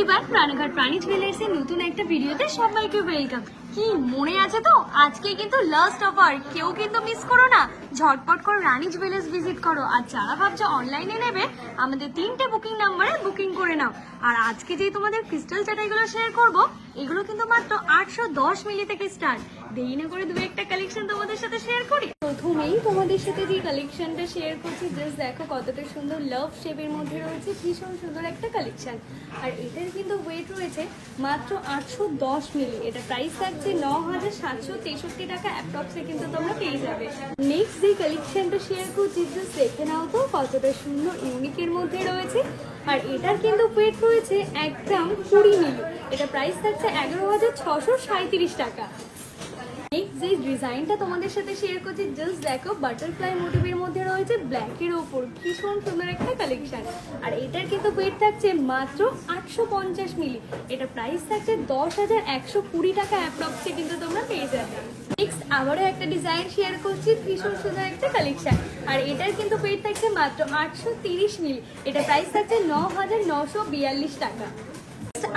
Everyone, Ranaghat প্রাণী জুয়েলার্সের নতুন একটা ভিডিওতে সবাইকে ওয়েলকাম। কি মনে আছে তো, আজকে কিন্তু লাস্ট অফার, কেউ কিন্তু মিস করো না। ঝটপট করে রানী জুয়েলার্স ভিজিট করো। আর যারা ভাবছো অনলাইনে নেবে, আমাদের 3টে বুকিং নাম্বারে বুকিং করে নাও। আর আজকে যে তোমাদের ক্রিস্টাল চাটাইগুলো শেয়ার করব, এগুলো কিন্তু মাত্র 810 মিলি থেকে স্টার্ট। দেরি না করে দু একটা কালেকশন তোমাদের সাথে শেয়ার করি। প্রথমেই তোমাদের সাথে যে কালেকশনটা শেয়ার করছি, জাস্ট দেখো কতটা সুন্দর লাভ শেপের মধ্যে রয়েছে, ভীষণ সুন্দর একটা কালেকশন। আর এটার কিন্তু ওয়েট রয়েছে মাত্র 810 মিলি। এটা প্রাইস থাকছে 9763 টাকা অ্যাপ্রক্সে কিন্তু তোমরা পেয়ে যাবে। নেক্সট যে কালেকশনটা শেয়ার করছি, জাস্ট দেখে নাও তো কতটা সুন্দর ইউনিকের মধ্যে রয়েছে। আর এটার কিন্তু ওয়েট রয়েছে 1 গ্রাম 20 মিলি। এটা প্রাইস থাকছে 11,637 টাকা। নেক্সট যে ডিজাইনটা তোমাদের সাথে শেয়ার করছি, জাস্ট দেখো বাটারফ্লাই মোটিভের মধ্যে রয়েছে ব্ল্যাকের ওপর, ভীষণ সুন্দর একটা কালেকশন। আর এটার কিন্তু ওয়েট থাকছে মাত্র 850 মিলি। এটা প্রাইস থাকছে 10,120 টাকা অ্যাপ্রক্সে কিন্তু তোমরা পেয়ে যাবে। নেক্সট আবারও একটা ডিজাইন শেয়ার করছি, ভীষণ সুন্দর একটা কালেকশন। আর এটার কিন্তু ওয়েট থাকছে মাত্র 830 মিলি। এটা প্রাইস থাকছে 9,942 টাকা।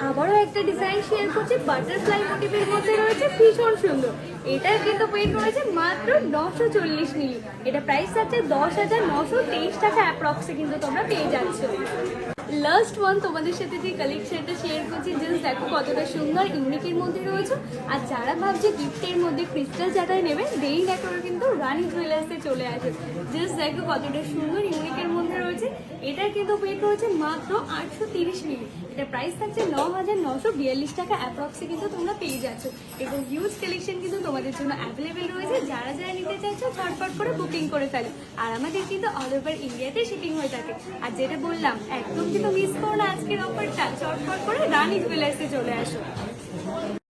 আবারও একটা ডিজাইন শেয়ার করছি, বাটারফ্লাই মোটিভের মধ্যে রয়েছে, ভীষণ সুন্দর। এটার কিন্তু ওয়েট রয়েছে মাত্র 940 মিলি। এটা প্রাইস আছে 10,923 টাকা অ্যাপ্রক্সে কিন্তু তোমরা পেয়ে যাচ্ছ। লাস্ট ওয়ান তোমাদের সাথে যে কালেকশনটা শেয়ার করছি, জাস্ট দেখো কতটা সুন্দর ইউনিকের মধ্যে রয়েছে। আর যারা ভাবছে গিফটের মধ্যে ক্রিস্টাল চাটাই নেবে, দেরি না করে কিন্তু রানী জুয়েলার্সে চলে আসে। জাস্ট দেখো কতটা সুন্দর ইউনিকের মধ্যে রয়েছে। এটার কিন্তু ওয়েট রয়েছে মাত্র 830 মিলি। এটা প্রাইস থাকছে 9,942 টাকা অ্যাপ্রক্সে কিন্তু তোমরা পেয়ে যাচ্ছ। এবং হিউজ কালেকশন কিন্তু তোমাদের জন্য অ্যাভেলেবেল রয়েছে। যারা যারা নিতে চাইছো ঝটপট করে বুকিং করে ফেলো। আর আমাদের কিন্তু অল ওভার ইন্ডিয়াতে শিপিং হয়ে থাকে। আর যেটা বললাম, একদম কিন্তু মিস করো না আজকের অফারটা, ঝটপট করে রানী জুয়েলার্সে চলে আসো।